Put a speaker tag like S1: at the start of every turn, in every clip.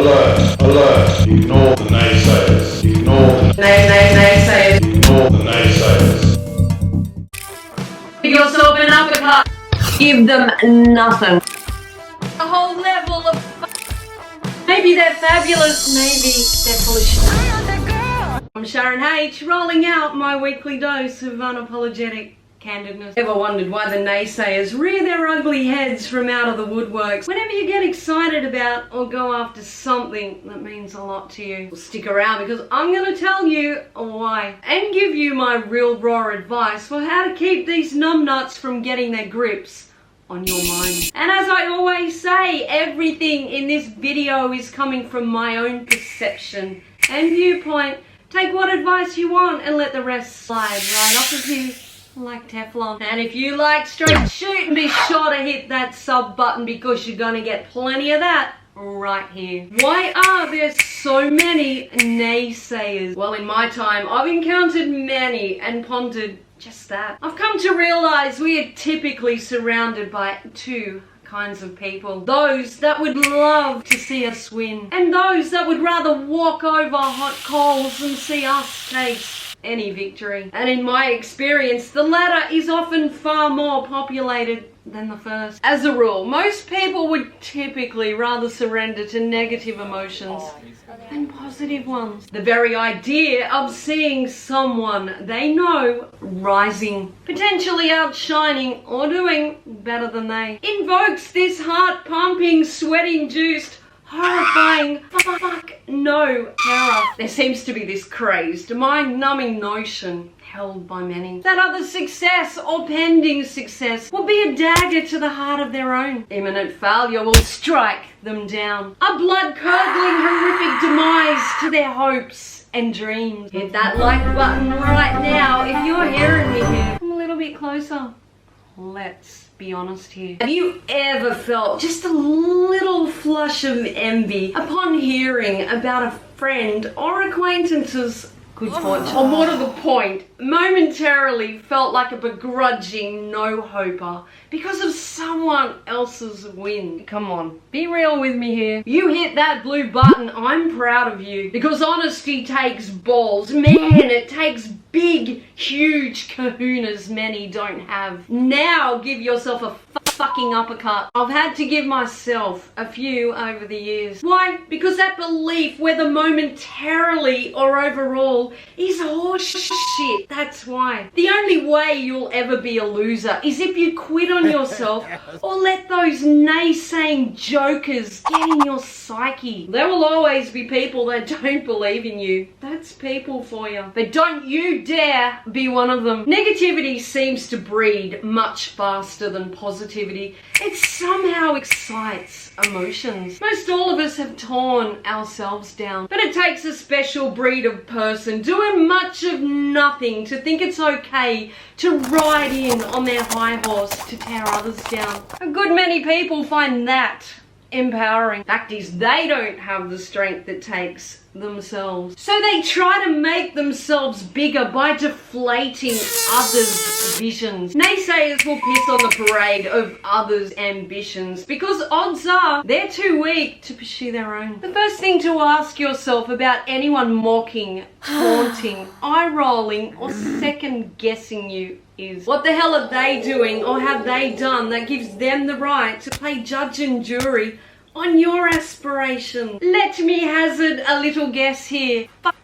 S1: Alert, alert. Ignore the naysayers. Ignore the
S2: naysayers.
S1: Ignore the naysayers.
S2: Give yourself an uppercut. Give them nothing. A whole level of maybe they're fabulous, maybe they're full of shit. I'm Sharon H, rolling out my weekly dose of unapologetic candidness. Ever wondered why the naysayers rear their ugly heads from out of the woodworks whenever you get excited about or go after something that means a lot to you? Well, stick around because I'm going to tell you why and give you my real raw advice for how to keep these numbnuts from getting their grips on your mind. And as I always say, everything in this video is coming from my own perception and viewpoint. Take what advice you want and let the rest slide right off of you like Teflon. And if you like straight shooting, be sure to hit that sub button because you're gonna get plenty of that right here. Why are there so many naysayers? Well, in my time, I've encountered many and pondered just that. I've come to realize we are typically surrounded by two kinds of people. Those that would love to see us win, and those that would rather walk over hot coals than see us taste any victory. And in my experience, the latter is often far more populated than the first. As a rule, most people would typically rather surrender to negative emotions than positive ones. The very idea of seeing someone they know rising, potentially outshining or doing better than they, invokes this heart-pumping, sweat-induced, horrifying, fuck no terror. There seems to be this crazed, mind-numbing notion held by many that other success or pending success will be a dagger to the heart of their own. Imminent failure will strike them down. A blood-curdling, horrific demise to their hopes and dreams. Hit that like button right now if you're hearing me here. Come a little bit closer. Let's be honest here. Have you ever felt just a little flush of envy upon hearing about a friend or acquaintance's good fortune? Or more to the point, momentarily felt like a begrudging no-hoper because of someone else's win? Come on, be real with me here. You hit that blue button, I'm proud of you. Because honesty takes balls. Man, it takes big, huge kahunas many don't have. Now give yourself a fucking uppercut. I've had to give myself a few over the years. Why? Because that belief, whether momentarily or overall, is horse shit. That's why. The only way you'll ever be a loser is if you quit on yourself or let those naysaying jokers get in your psyche. There will always be people that don't believe in you. That's people for you. But don't you dare be one of them. Negativity seems to breed much faster than positivity. It somehow excites emotions. Most all of us have torn ourselves down, but it takes a special breed of person doing much of nothing to think it's okay to ride in on their high horse to tear others down. A good many people find that empowering. Fact is, they don't have the strength it takes themselves. So they try to make themselves bigger by deflating others' visions. Naysayers will piss on the parade of others' ambitions because odds are they're too weak to pursue their own. The first thing to ask yourself about anyone mocking, taunting, eye-rolling or second-guessing you is, what the hell are they doing or have they done that gives them the right to play judge and jury on your aspirations? Let me hazard a little guess here. Fuck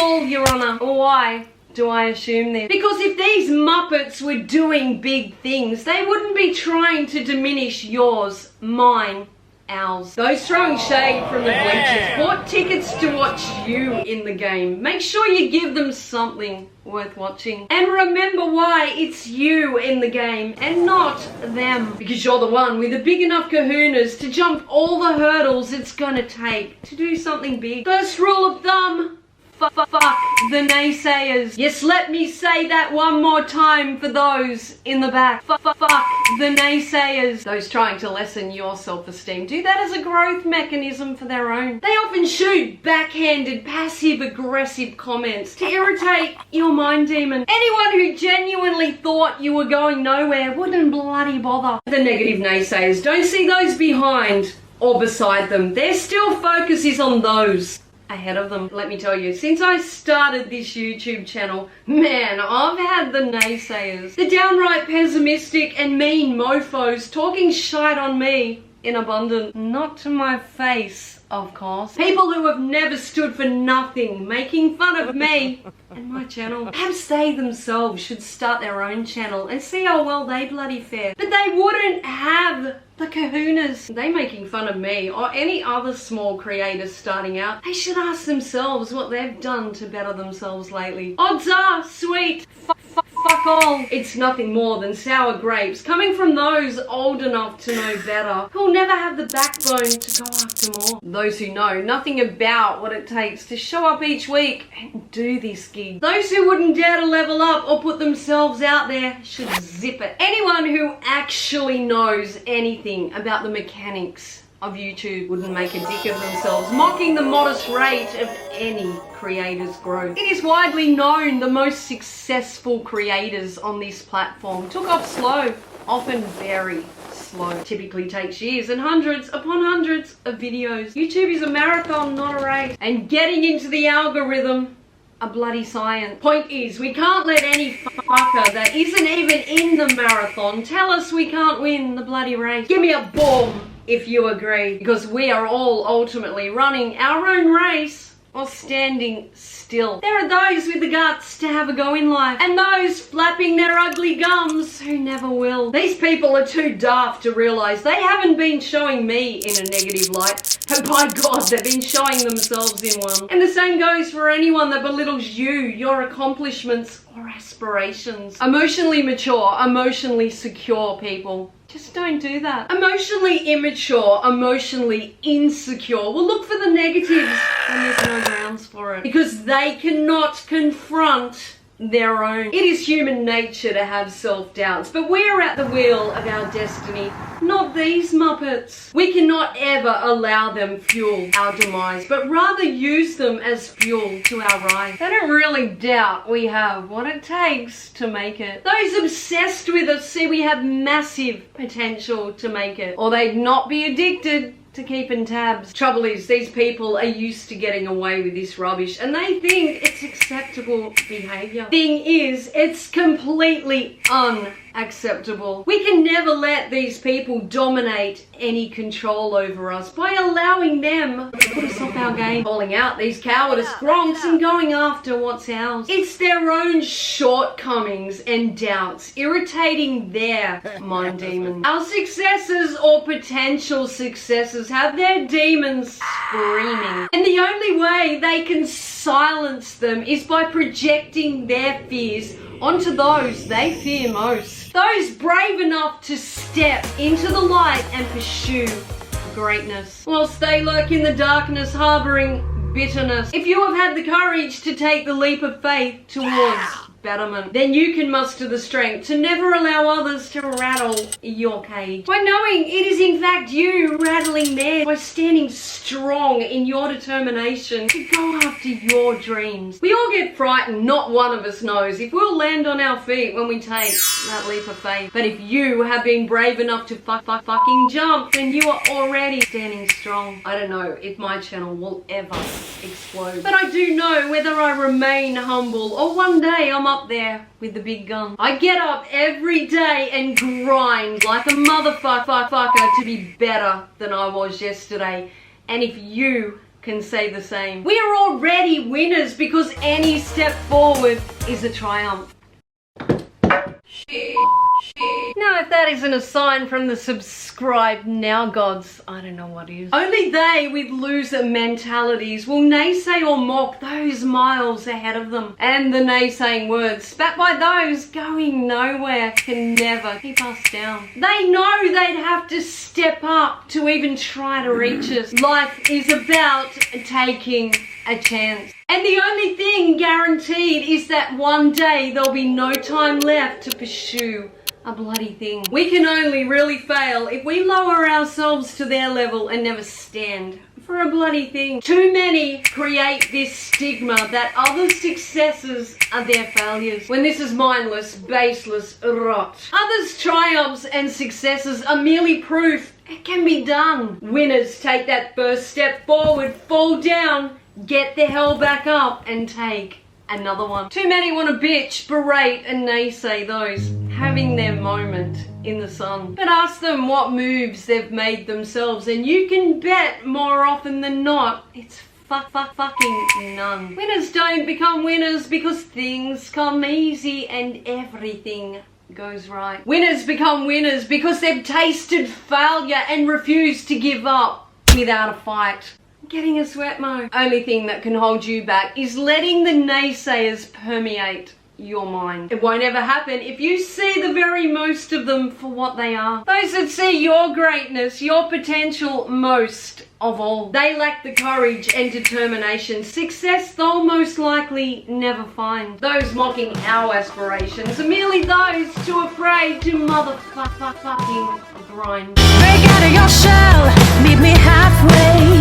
S2: all, Your Honor. Why do I assume this? Because if these Muppets were doing big things, they wouldn't be trying to diminish yours, mine, ours. Those throwing shade from the bleachers bought tickets to watch you in the game. Make sure you give them something worth watching. And remember why it's you in the game and not them. Because you're the one with the big enough kahunas to jump all the hurdles it's gonna take to do something big. First rule of thumb, fuck the naysayers. Yes, let me say that one more time for those in the back. Fuck the naysayers. Those trying to lessen your self-esteem do that as a growth mechanism for their own. They often shoot backhanded, passive-aggressive comments to irritate your mind demon. Anyone who genuinely thought you were going nowhere wouldn't bloody bother. The negative naysayers don't see those behind or beside them. Their still focus is on those ahead of them. Let me tell you, since I started this YouTube channel, man, I've had the naysayers, the downright pessimistic and mean mofos talking shite on me in abundance. Not to my face, of course. People who have never stood for nothing, making fun of me and my channel. Perhaps they themselves should start their own channel and see how well they bloody fare. But they wouldn't have the kahunas. They making fun of me or any other small creators starting out. They should ask themselves what they've done to better themselves lately. Odds are, sweet, fuck all. It's nothing more than sour grapes coming from those old enough to know better, who'll never have the backbone to go after more. Those who know nothing about what it takes to show up each week and do this gig. Those who wouldn't dare to level up or put themselves out there should zip it. Anyone who actually knows anything about the mechanics of YouTube wouldn't make a dick of themselves, mocking the modest rate of any creator's growth. It is widely known the most successful creators on this platform took off slow, often very slow. Typically takes years and hundreds upon hundreds of videos. YouTube is a marathon, not a race. And getting into the algorithm, a bloody science. Point is, we can't let any fucker that isn't even in the marathon tell us we can't win the bloody race. Give me a bomb if you agree, because we are all ultimately running our own race or standing still. There are those with the guts to have a go in life, and those flapping their ugly gums who never will. These people are too daft to realise they haven't been showing me in a negative light, but by God, they've been showing themselves in one. And the same goes for anyone that belittles you, your accomplishments or aspirations. Emotionally mature, emotionally secure people, just don't do that. Emotionally immature, emotionally insecure will look for the negatives when there's no grounds for it, because they cannot confront their own. It is human nature to have self-doubts, but we are at the wheel of our destiny, not these muppets. We cannot ever allow them fuel our demise, but rather use them as fuel to our rise. They don't really doubt we have what it takes to make it. Those obsessed with us see we have massive potential to make it, or they'd not be addicted to keeping tabs. Trouble is, these people are used to getting away with this rubbish and they think it's acceptable behavior. Thing is, it's completely unacceptable. We can never let these people dominate any control over us by allowing them to put us off our game, calling out these cowardice gronks and going after what's ours. It's their own shortcomings and doubts irritating their mind demons. Our successes or potential successes have their demons screaming, and the only way they can silence them is by projecting their fears onto those they fear most. Those brave enough to step into the light and pursue greatness, whilst they lurk in the darkness harboring bitterness. If you have had the courage to take the leap of faith towards betterment, then you can muster the strength to never allow others to rattle your cage. By knowing it is in fact you rattling theirs, by standing strong in your determination to go after your dreams. We all get frightened, not one of us knows if we'll land on our feet when we take that leap of faith. But if you have been brave enough to fucking jump, then you are already standing strong. I don't know if my channel will ever explode, but I do know whether I remain humble or one day I'm up there with the big gun. I get up every day and grind like a motherfucker to be better than I was yesterday. And if you can say the same, we are already winners, because any step forward is a triumph. Now, if that isn't a sign from the subscribe now gods, I don't know what is. Only they with loser mentalities will naysay or mock those miles ahead of them. And the naysaying words spat by those going nowhere can never keep us down. They know they'd have to step up to even try to reach us. Life is about taking a chance. And the only thing guaranteed is that one day there'll be no time left to pursue a bloody thing. We can only really fail if we lower ourselves to their level and never stand for a bloody thing. Too many create this stigma that other successes are their failures, when this is mindless, baseless rot. Others' triumphs and successes are merely proof It can be done. Winners take that first step forward, fall down, get the hell back up, and take another one. Too many want to bitch, berate, and naysay those having their moment in the sun. But ask them what moves they've made themselves, and you can bet more often than not, it's fucking none. Winners don't become winners because things come easy and everything goes right. Winners become winners because they've tasted failure and refuse to give up without a fight. Getting a sweat mo. Only thing that can hold you back is letting the naysayers permeate your mind. It won't ever happen if you see the very most of them for what they are. Those that see your greatness, your potential most of all. They lack the courage and determination. Success they'll most likely never find. Those mocking our aspirations are merely those too afraid to motherfucking grind.
S3: Break out of your shell, meet me halfway.